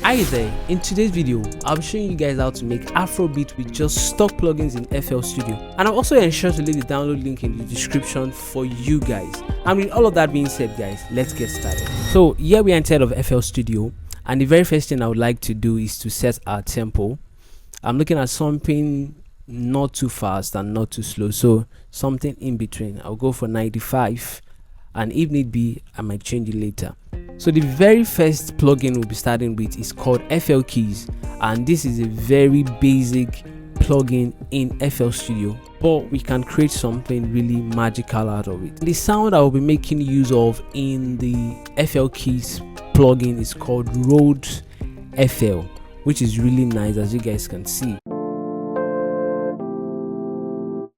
Hi there, in today's video I'll be showing you guys how to make Afrobeat with just stock plugins in FL Studio, and I'll also ensure to leave the download link in the description for you guys. And with all of that being said guys, let's get started. So here we are inside of FL Studio, and the very first thing I would like to do is to set our tempo. I'm looking at something not too fast and not too slow, so something in between. I'll go for 95, and if need be I might change it later. So the very first plugin we'll be starting with is called FL Keys, and this is a very basic plugin in FL Studio, but we can create something really magical out of it. The sound I will be making use of in the FL Keys plugin is called Rhodes FL, which is really nice, as you guys can see.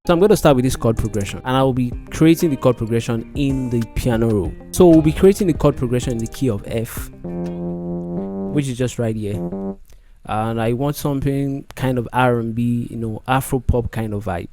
So I'm going to start with this chord progression, and I will be creating the chord progression in the piano roll. So we'll be creating the chord progression in the key of F, which is just right here. And I want something kind of R&B, Afro pop kind of vibe.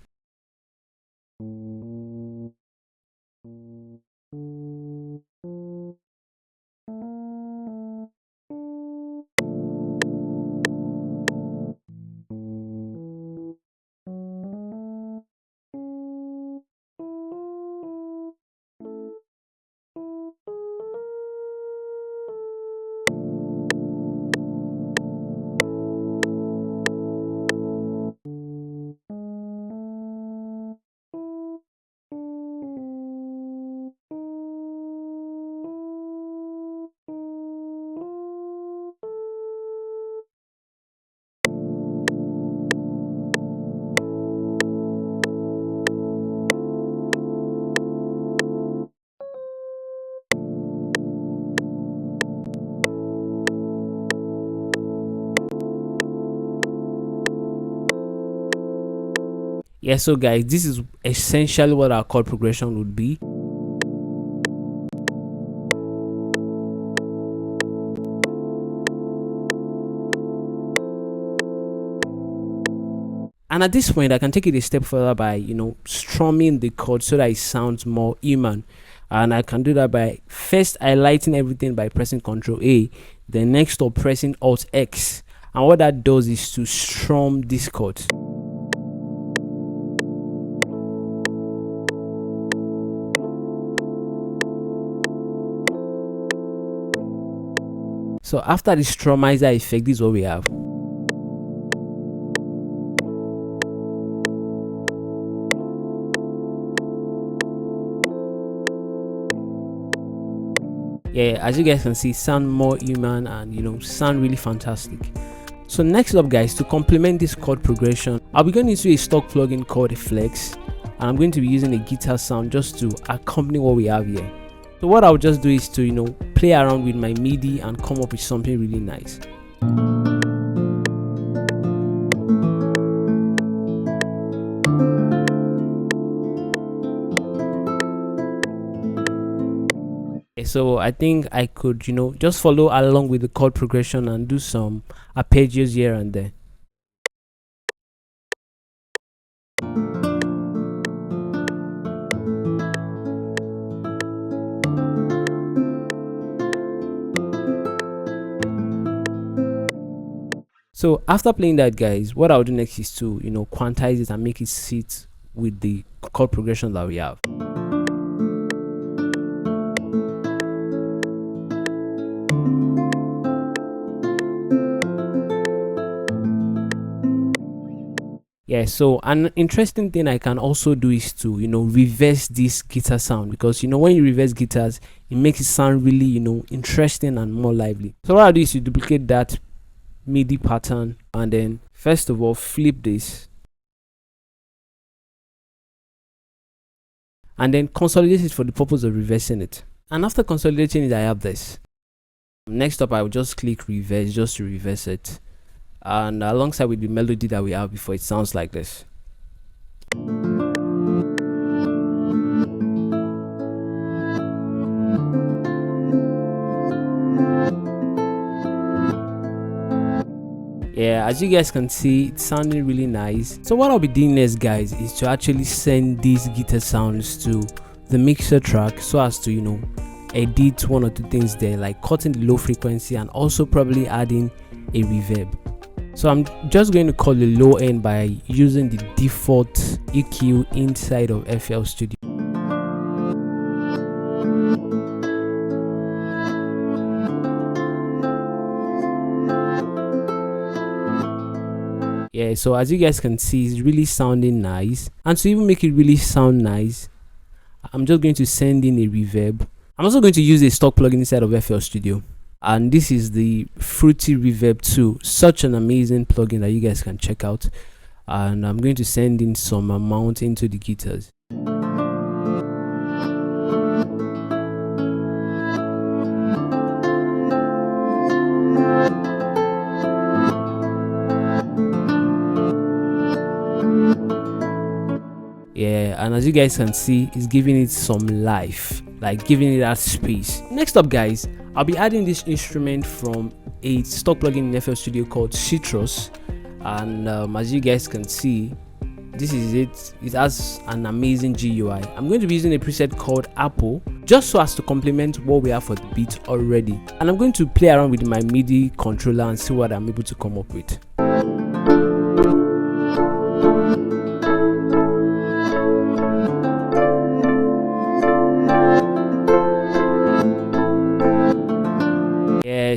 Yeah, so guys, this is essentially what our chord progression would be. And at this point I can take it a step further by strumming the chord so that it sounds more human. And I can do that by first highlighting everything by pressing Ctrl A, then next up pressing Alt X, and what that does is to strum this chord. So after the strummizer effect, this is what we have. Yeah, as you guys can see, sound more human and sound really fantastic. So next up guys, to complement this chord progression, I'll be going into a stock plugin called a Flex, and I'm going to be using a guitar sound just to accompany what we have here. So what I'll just do is to play around with my MIDI and come up with something really nice. So I think I could just follow along with the chord progression and do some arpeggios here and there. So after playing that guys, what I'll do next is to quantize it and make it sit with the chord progression that we have. Yeah, so an interesting thing I can also do is to reverse this guitar sound, because when you reverse guitars, it makes it sound really interesting and more lively. So what I'll do is to duplicate that MIDI pattern, and then first of all flip this and then consolidate it for the purpose of reversing it. And after consolidating it, I have this. Next up I will just click reverse just to reverse it, and alongside with the melody that we have before, it sounds like this. Yeah, as you guys can see, it's sounding really nice. So what I'll be doing next guys is to actually send these guitar sounds to the mixer track so as to edit one or two things there, like cutting the low frequency and also probably adding a reverb. So I'm just going to call the low end by using the default EQ inside of FL Studio. Yeah, so as you guys can see, it's really sounding nice. And to even make it really sound nice, I'm just going to send in a reverb. I'm also going to use a stock plugin inside of FL Studio, and this is the Fruity Reverb 2. Such an amazing plugin that you guys can check out. And I'm going to send in some amount into the guitars. Yeah, and as you guys can see, it's giving it some life, like giving it that space. Next up guys, I'll be adding this instrument from a stock plugin in FL Studio called Sytrus, and as you guys can see, this is it. It has an amazing GUI. I'm going to be using a preset called Apple, just so as to complement what we have for the beat already, and I'm going to play around with my MIDI controller and see what I'm able to come up with.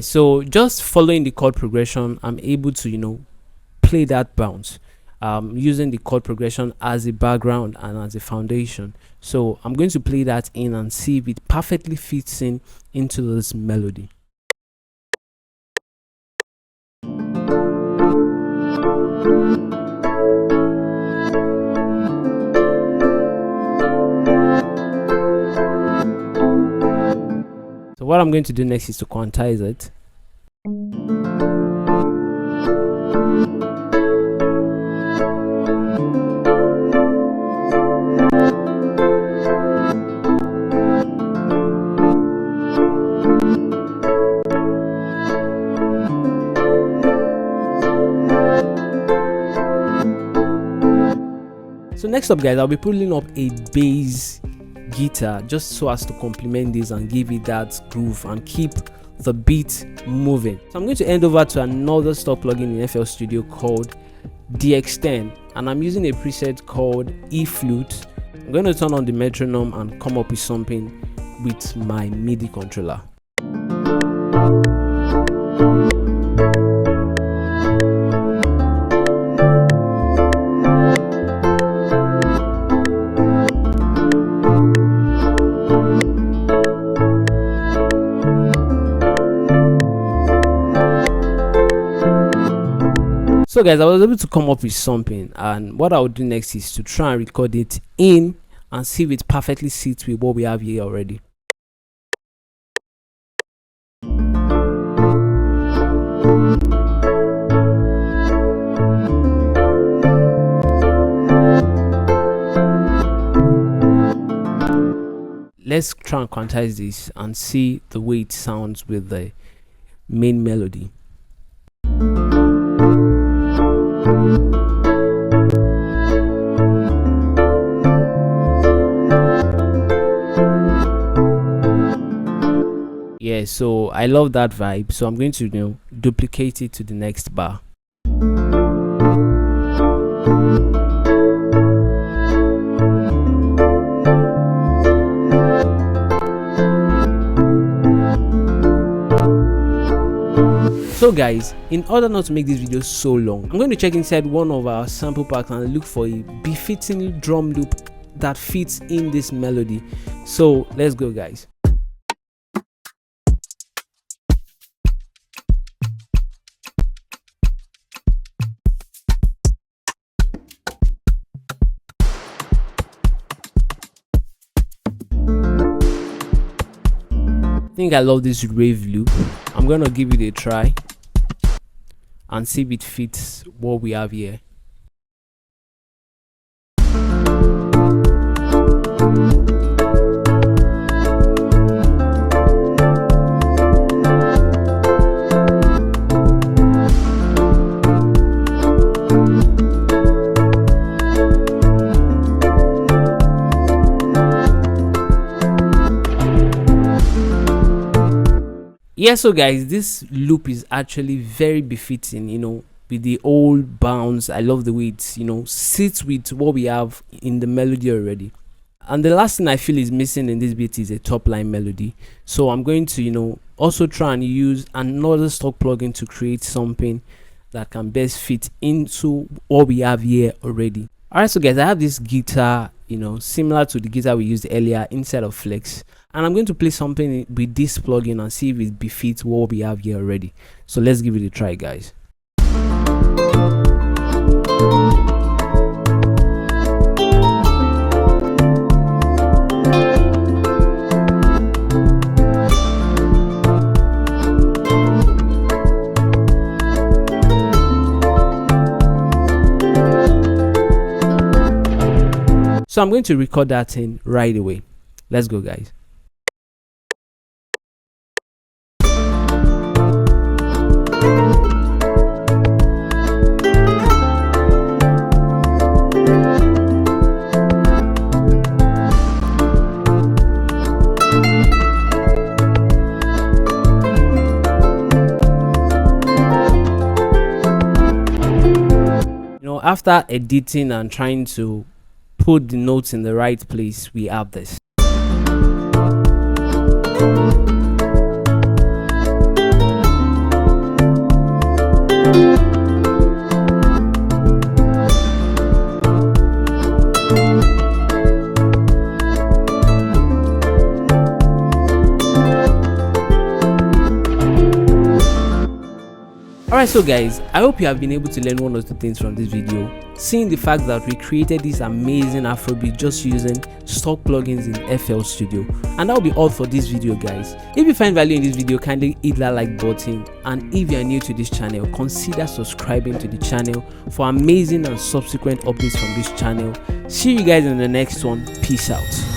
So just following the chord progression, I'm able to play that bounce using the chord progression as a background and as a foundation. So I'm going to play that in and see if it perfectly fits in into this melody. So what I'm going to do next is to quantize it. So next up guys, I'll be pulling up a bass guitar just so as to complement this and give it that groove and keep the beat moving. So I'm going to hand over to another stock plugin in FL Studio called DX10, and I'm using a preset called E Flute. I'm going to turn on the metronome and come up with something with my MIDI controller. So guys, I was able to come up with something, and what I would do next is to try and record it in and see if it perfectly sits with what we have here already. Let's try and quantize this and see the way it sounds with the main melody. Yeah, so I love that vibe, so I'm going to duplicate it to the next bar. So guys, in order not to make this video so long, I'm going to check inside one of our sample packs and look for a befitting drum loop that fits in this melody. So let's go guys. I think I love this rave loop. I'm gonna give it a try and see if it fits what we have here. Yeah, so guys, this loop is actually very befitting, with the old bounce. I love the way it, sits with what we have in the melody already. And the last thing I feel is missing in this beat is a top line melody. So I'm going to, also try and use another stock plugin to create something that can best fit into what we have here already. Alright, so guys, I have this guitar, similar to the guitar we used earlier inside of Flex, and I'm going to play something with this plugin and see if it befits what we have here already. So let's give it a try, guys. So I'm going to record that in right away. Let's go, guys. After editing and trying to put the notes in the right place, we have this. Alright, so guys, I hope you have been able to learn one or two things from this video, seeing the fact that we created this amazing Afrobeat just using stock plugins in FL Studio. And that will be all for this video, guys. If you find value in this video, kindly hit that like button, and if you are new to this channel, consider subscribing to the channel for amazing and subsequent updates from this channel. See you guys in the next one. Peace out.